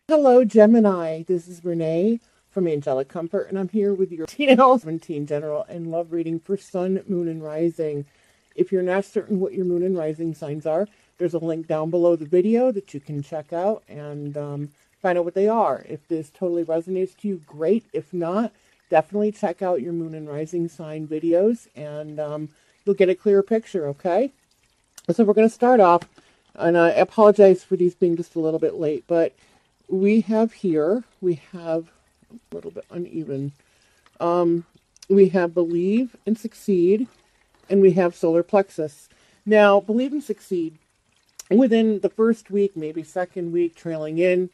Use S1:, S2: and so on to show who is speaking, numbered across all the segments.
S1: Hello, Gemini. This is Renee from Angelic Comfort, and I'm here with your 17 general and love reading for Sun, Moon, and Rising. If you're not certain what your Moon and Rising signs are, there's a link down below the video that you can check out and find out what they are. If this totally resonates to you, great. If not, definitely check out your Moon and Rising sign videos, and you'll get a clearer picture, okay? So we're going to start off, and I apologize for these being just a little bit late, but we have a little bit uneven. We have believe and succeed, and we have solar plexus. Now, believe and succeed, within the first week, maybe second week, trailing in,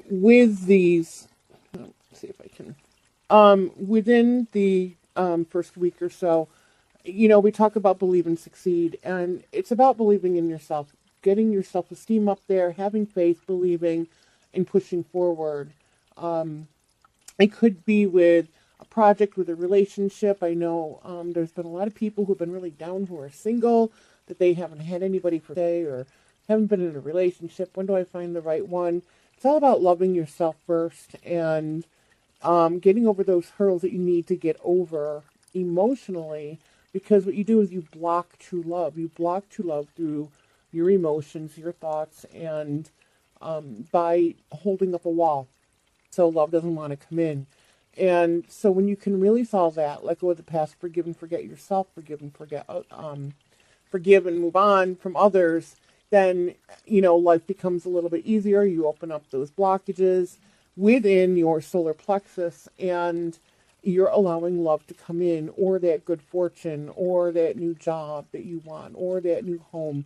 S1: with these, let's see if I can, within the first week or so, we talk about believe and succeed, and it's about believing in yourself, getting your self-esteem up there, having faith, believing, and pushing forward. It could be with a project, with a relationship. I know there's been a lot of people who've been really down who are single, that they haven't had anybody for day or haven't been in a relationship. When do I find the right one? It's all about loving yourself first and getting over those hurdles that you need to get over emotionally, because what you do is you block true love. You block true love through your emotions, your thoughts, and by holding up a wall. So love doesn't want to come in. And so when you can really solve that, let go of the past, forgive and forget yourself, forgive and move on from others, then, life becomes a little bit easier. You open up those blockages within your solar plexus, and you're allowing love to come in, or that good fortune, or that new job that you want, or that new home,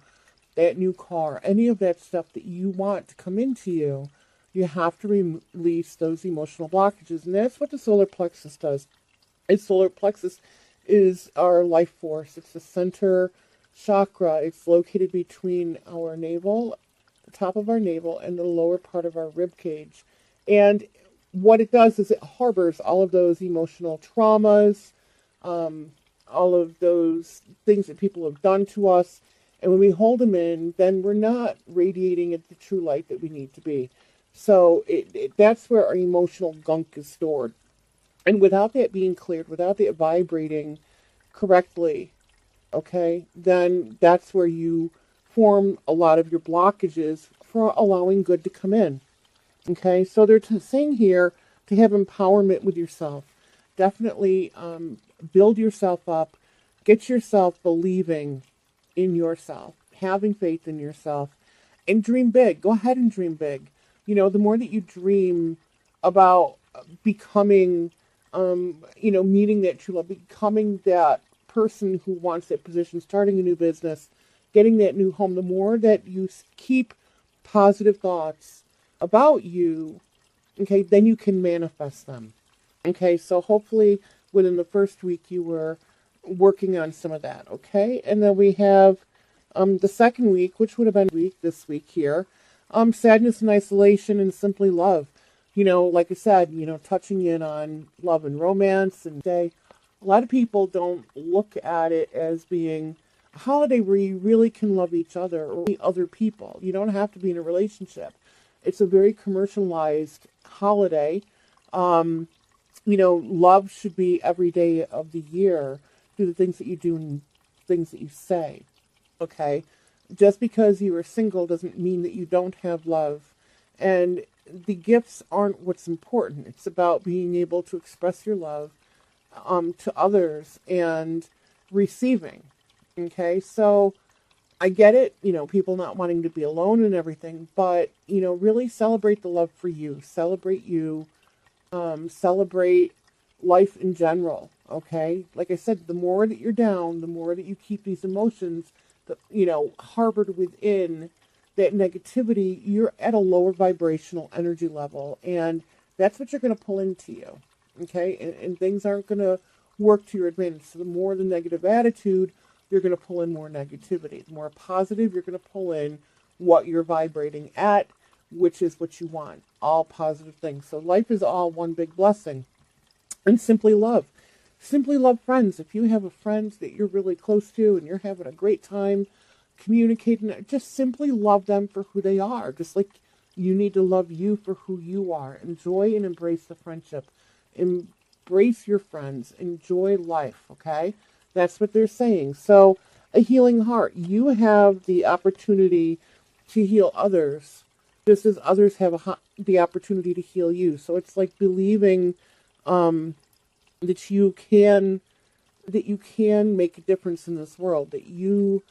S1: that new car, any of that stuff that you want to come into you. You have to release those emotional blockages, and that's what the solar plexus does. Its solar plexus is our life force. It's the center chakra. It's located between our navel, the top of our navel, and the lower part of our rib cage. And what it does is it harbors all of those emotional traumas, all of those things that people have done to us. And when we hold them in, then we're not radiating at the true light that we need to be. So that's where our emotional gunk is stored. And without that being cleared, without that vibrating correctly, okay, then that's where you form a lot of your blockages for allowing good to come in. Okay, so they're saying here to have empowerment with yourself. Definitely build yourself up, get yourself believing in yourself, having faith in yourself, and dream big. Go ahead and dream big. The more that you dream about becoming, meeting that true love, becoming that person who wants that position, starting a new business, getting that new home, the more that you keep positive thoughts about you, okay, then you can manifest them. Okay, so hopefully within the first week you were working on some of that, okay? And then we have the second week, which would have been this week here, sadness and isolation and simply love. Like I said, touching in on love and romance, and a lot of people don't look at it as being a holiday where you really can love each other or other people. You don't have to be in a relationship. It's a very commercialized holiday. Love should be every day of the year through the things that you do and things that you say. Okay? Just because you are single doesn't mean that you don't have love. And the gifts aren't what's important. It's about being able to express your love to others and receiving. Okay? So I get it, people not wanting to be alone and everything, but, really celebrate the love for you. Celebrate you. Celebrate life in general, okay? Like I said, the more that you're down, the more that you keep these emotions, harbored within that negativity, you're at a lower vibrational energy level, and that's what you're going to pull into you, okay? And things aren't going to work to your advantage. So the more the negative attitude, you're going to pull in more negativity. The more positive, you're going to pull in what you're vibrating at, which is what you want. All positive things. So life is all one big blessing. And simply love. Simply love friends. If you have a friend that you're really close to and you're having a great time communicating, just simply love them for who they are. Just like You need to love you for who you are. Enjoy and embrace the friendship. Embrace your friends. Enjoy life, okay? That's what they're saying. So, a healing heart. You have the opportunity to heal others just as others have the opportunity to heal you. So it's like believing um, that you can make a difference in this world, that you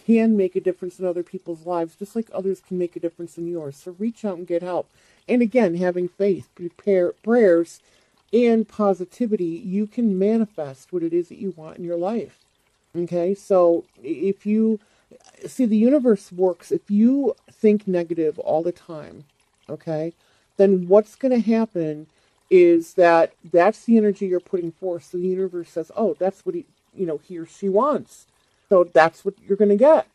S1: can make a difference in other people's lives, just like others can make a difference in yours. So reach out and get help. And again, having faith, prepare prayers, and positivity, you can manifest what it is that you want in your life. Okay, so if you see, the universe works, if you think negative all the time, okay, then what's going to happen is that's the energy you're putting forth. So the universe says, oh, that's what he or she wants. So that's what you're going to get.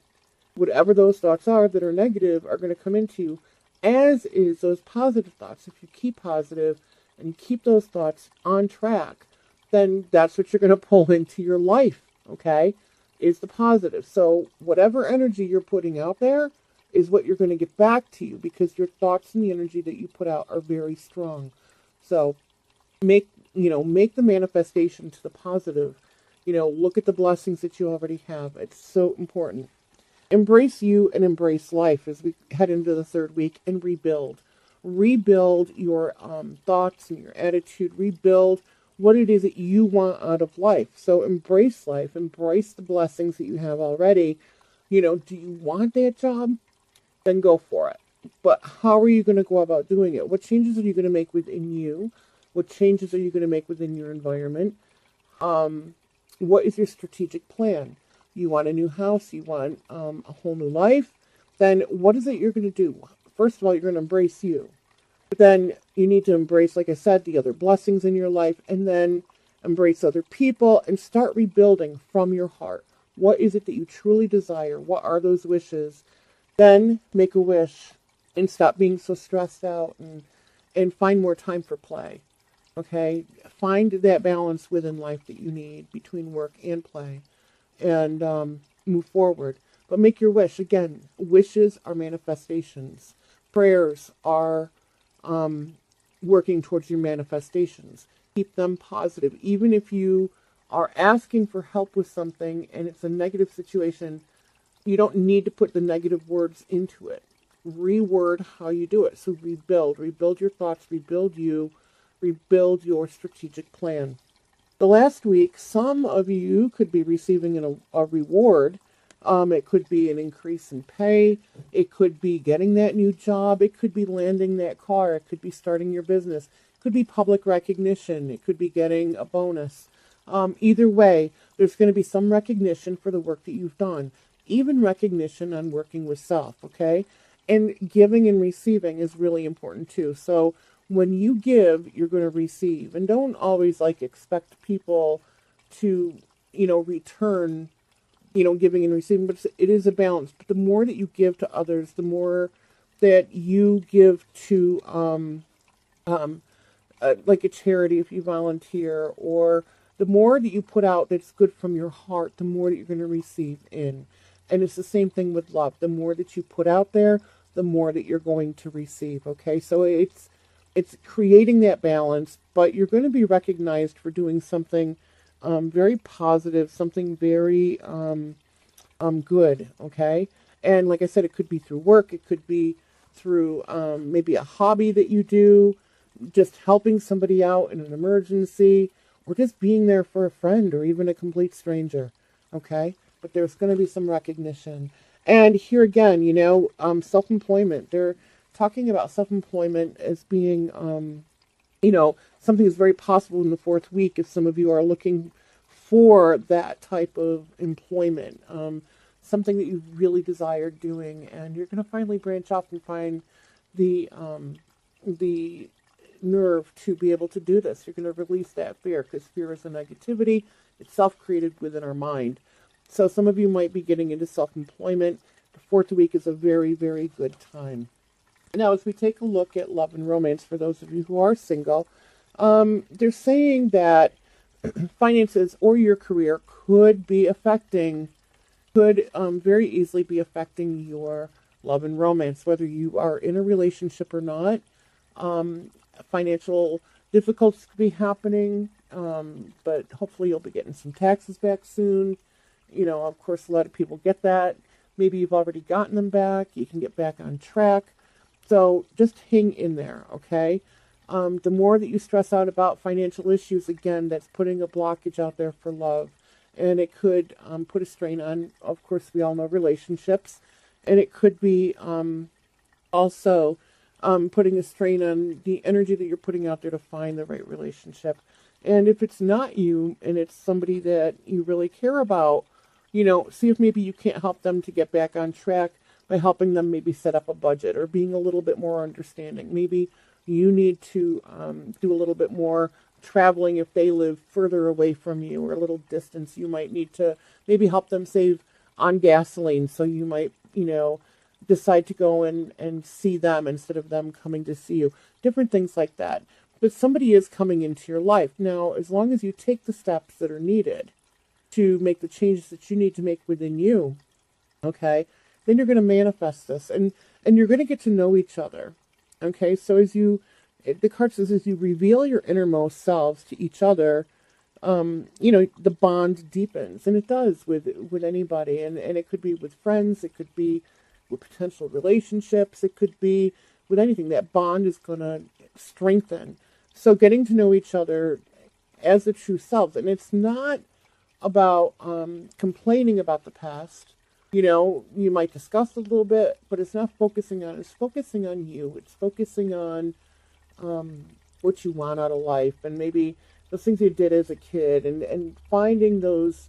S1: Whatever those thoughts are that are negative are going to come into you, as is those positive thoughts. If you keep positive and you keep those thoughts on track, then that's what you're going to pull into your life, okay, is the positive. So whatever energy you're putting out there is what you're going to get back to you, because your thoughts and the energy that you put out are very strong. So make the manifestation to the positive. Look at the blessings that you already have. It's so important. Embrace you and embrace life as we head into the third week, and rebuild your thoughts and your attitude. Rebuild what it is that you want out of life. So embrace life, embrace the blessings that you have already. Do you want that job? Then go for it. But how are you going to go about doing it? What changes are you going to make within you? What changes are you going to make within your environment? What is your strategic plan? You want a new house, you want a whole new life, then what is it you're going to do? First of all, you're going to embrace you. But then you need to embrace, like I said, the other blessings in your life, and then embrace other people and start rebuilding from your heart. What is it that you truly desire? What are those wishes? Then make a wish and stop being so stressed out, and find more time for play. Okay? Find that balance within life that you need between work and play, and move forward. But make your wish. Again, wishes are manifestations. Prayers are working towards your manifestations. Keep them positive. Even if you are asking for help with something and it's a negative situation, you don't need to put the negative words into it. Reword how you do it. So rebuild your thoughts, rebuild you, rebuild your strategic plan. The last week, some of you could be receiving a reward. It could be an increase in pay. It could be getting that new job. It could be landing that car. It could be starting your business. It could be public recognition. It could be getting a bonus. Either way, there's going to be some recognition for the work that you've done. Even recognition on working with self, okay? And giving and receiving is really important too. So when you give, you're going to receive. And don't always expect people to, return, giving and receiving, but it is a balance. But the more that you give to others, the more that you give to, like a charity if you volunteer, or the more that you put out that's good from your heart, the more that you're going to receive in. And it's the same thing with love. The more that you put out there, the more that you're going to receive. Okay, so it's creating that balance, but you're going to be recognized for doing something very positive, something very good. Okay, and like I said, it could be through work, it could be through maybe a hobby that you do, just helping somebody out in an emergency, or just being there for a friend or even a complete stranger. Okay, but there's going to be some recognition. And here again, self-employment. They're talking about self-employment as being, something that's very possible in the fourth week if some of you are looking for that type of employment, something that you really desired doing, and you're going to finally branch off and find the nerve to be able to do this. You're going to release that fear, because fear is a negativity. It's self-created within our mind. So some of you might be getting into self-employment. The fourth week is a very, very good time. Now, as we take a look at love and romance, for those of you who are single, they're saying that finances or your career could very easily be affecting your love and romance, whether you are in a relationship or not. Financial difficulties could be happening, but hopefully you'll be getting some taxes back soon. Of course, a lot of people get that. Maybe you've already gotten them back. You can get back on track. So just hang in there, okay? The more that you stress out about financial issues, again, that's putting a blockage out there for love. And it could put a strain on, of course, we all know relationships. And it could be also putting a strain on the energy that you're putting out there to find the right relationship. And if it's not you and it's somebody that you really care about, see if maybe you can't help them to get back on track by helping them maybe set up a budget or being a little bit more understanding. Maybe you need to do a little bit more traveling if they live further away from you or a little distance. You might need to maybe help them save on gasoline. So you might, decide to go and see them instead of them coming to see you. Different things like that. But somebody is coming into your life. Now, as long as you take the steps that are needed to make the changes that you need to make within you, okay, then you're going to manifest this. And you're going to get to know each other. Okay, so the card says, as you reveal your innermost selves to each other, the bond deepens. And it does with anybody. And it could be with friends. It could be with potential relationships. It could be with anything. That bond is going to strengthen. So getting to know each other as the true selves. And it's not about complaining about the past. You might discuss a little bit, but it's not focusing on it. It's focusing on you. It's focusing on what you want out of life, and maybe those things you did as a kid, and finding those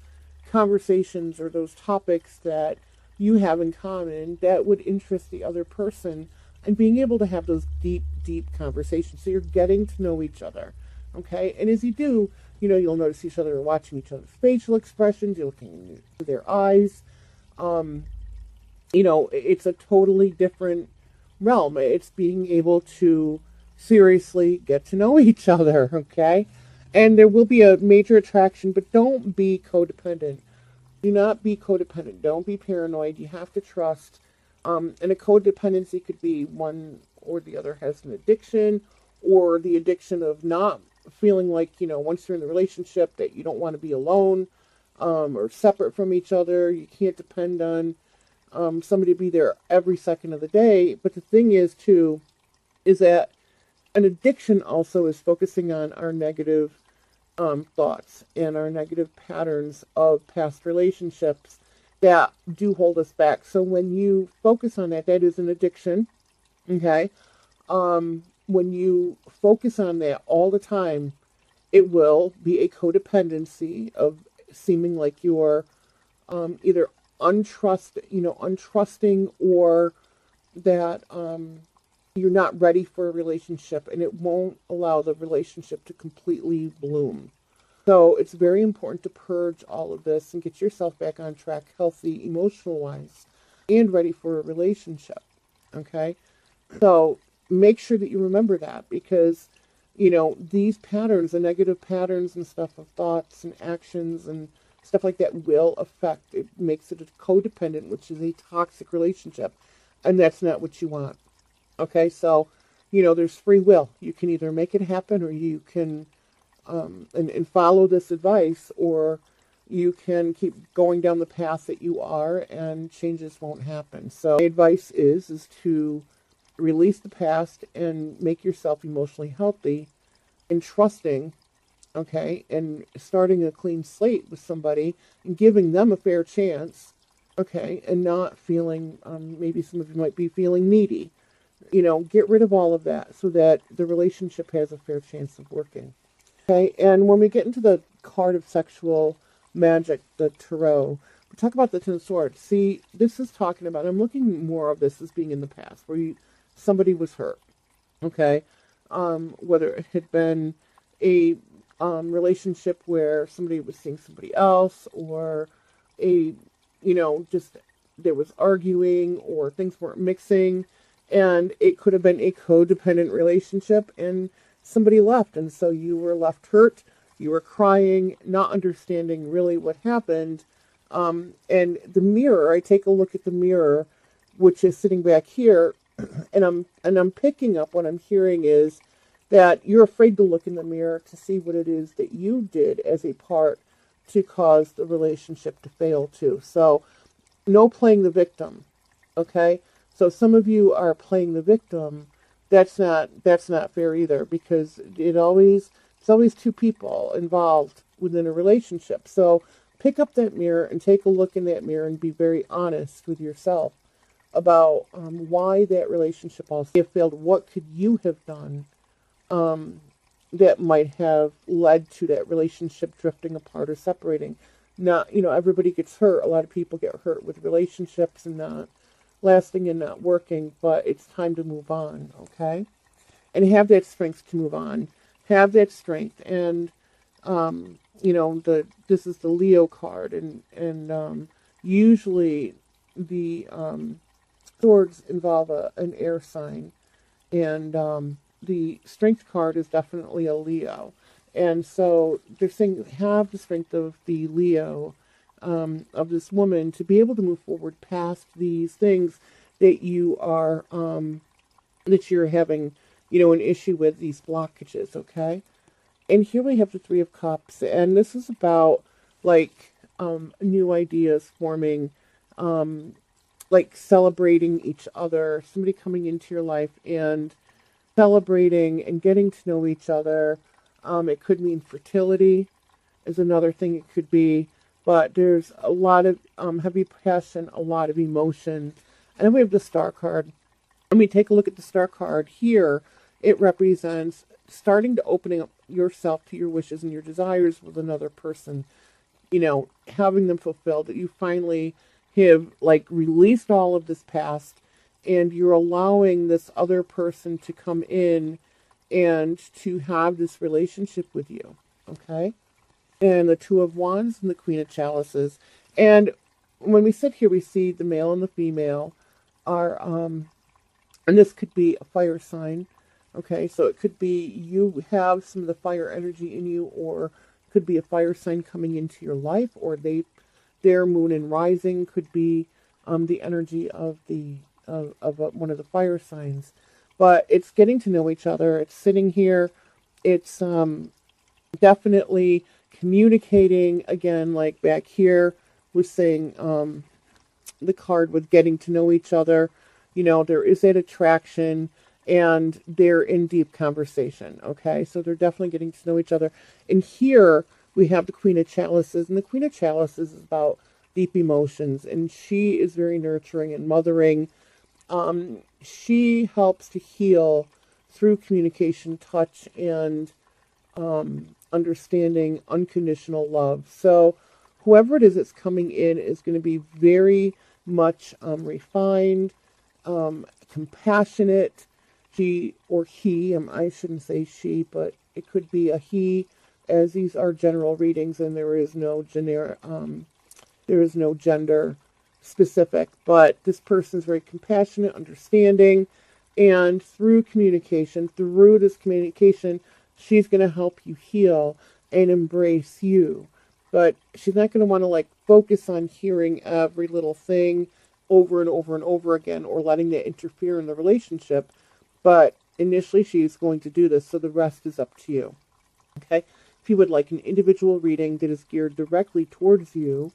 S1: conversations or those topics that you have in common that would interest the other person, and being able to have those deep, deep conversations. So you're getting to know each other, okay? And as you do, you'll notice each other watching each other's facial expressions. You're looking into their eyes. It's a totally different realm. It's being able to seriously get to know each other, okay? And there will be a major attraction, but don't be codependent. Do not be codependent. Don't be paranoid. You have to trust. And a codependency could be one or the other has an addiction, or the addiction of not feeling like, once you're in the relationship that you don't want to be alone, or separate from each other. You can't depend on somebody to be there every second of the day. But the thing is, too, is that an addiction also is focusing on our negative thoughts and our negative patterns of past relationships that do hold us back. So when you focus on that, that is an addiction, okay? When you focus on that all the time, it will be a codependency of seeming like you're either untrusting, or that you're not ready for a relationship, and it won't allow the relationship to completely bloom. So it's very important to purge all of this and get yourself back on track, healthy, emotional-wise, and ready for a relationship, okay? So make sure that you remember that, because, these patterns, the negative patterns and stuff of thoughts and actions and stuff like that will affect, it makes it a codependent, which is a toxic relationship, and that's not what you want. Okay, so, there's free will. You can either make it happen, or you can and follow this advice, or you can keep going down the path that you are, and changes won't happen. So my advice is to release the past and make yourself emotionally healthy and trusting, okay, and starting a clean slate with somebody and giving them a fair chance, okay, and not feeling, maybe some of you might be feeling needy. Get rid of all of that so that the relationship has a fair chance of working. Okay, and when we get into the card of sexual magic, the tarot, we talk about the Ten of Swords. See, this is talking about, I'm looking more of this as being in the past, where somebody was hurt, okay? Whether it had been a relationship where somebody was seeing somebody else, or just there was arguing, or things weren't mixing, and it could have been a codependent relationship, and somebody left, and so you were left hurt, you were crying, not understanding really what happened, and the mirror, I take a look at the mirror, which is sitting back here, and I'm picking up what I'm hearing is that you're afraid to look in the mirror to see what it is that you did as a part to cause the relationship to fail too. So no playing the victim, okay? So some of you are playing the victim. That's not fair either, because it's always two people involved within a relationship. So pick up that mirror and take a look in that mirror and be very honest with yourself about why that relationship also failed. What could you have done that might have led to that relationship drifting apart or separating? Not, everybody gets hurt. A lot of people get hurt with relationships and not lasting and not working, but it's time to move on, okay? And have that strength to move on. Have that strength. And, this is the Leo card, and usually the swords involve an air sign, and the strength card is definitely a Leo. And so they're saying have the strength of the Leo, of this woman, to be able to move forward past these things that you are, that you're having, an issue with, these blockages, okay? And here we have the Three of Cups, and this is about, new ideas forming, celebrating each other, somebody coming into your life and celebrating and getting to know each other. It could mean fertility is another thing it could be, but there's a lot of heavy passion, a lot of emotion. And then we have the Star card. When we take a look at the Star card here, it represents starting to opening up yourself to your wishes and your desires with another person, having them fulfilled, that you finally have released all of this past and you're allowing this other person to come in and to have this relationship with you, okay? And the Two of Wands and the Queen of Chalices. And when we sit here, we see the male and the female are, and this could be a fire sign, okay? So it could be you have some of the fire energy in you, or it could be a fire sign coming into your life, or their moon and rising could be the energy of one of the fire signs. But it's getting to know each other. It's sitting here. It's definitely communicating. Again, like back here was saying, the card with getting to know each other. There is that attraction and they're in deep conversation. Okay, so they're definitely getting to know each other. And here we have the Queen of Chalices, and the Queen of Chalices is about deep emotions, and she is very nurturing and mothering. She helps to heal through communication, touch, and understanding unconditional love. So whoever it is that's coming in is going to be very much refined, compassionate. She or he, I shouldn't say she, but it could be a he, as these are general readings and there is no gender specific, but this person's very compassionate, understanding, and through this communication, she's going to help you heal and embrace you. But she's not going to want to focus on hearing every little thing over and over and over again, or letting that interfere in the relationship. But initially she's going to do this, so the rest is up to you. Okay? If you would like an individual reading that is geared directly towards you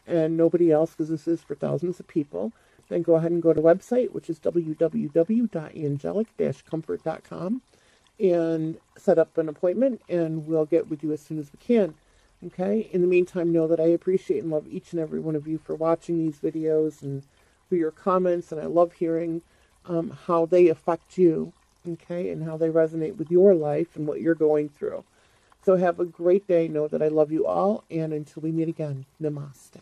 S1: and nobody else, because this is for thousands of people, then go ahead and go to the website, which is www.angelic-comfort.com, and set up an appointment, and we'll get with you as soon as we can. Okay? In the meantime, know that I appreciate and love each and every one of you for watching these videos and for your comments, and I love hearing how they affect you, okay, and how they resonate with your life and what you're going through. So have a great day. Know that I love you all, and until we meet again, namaste.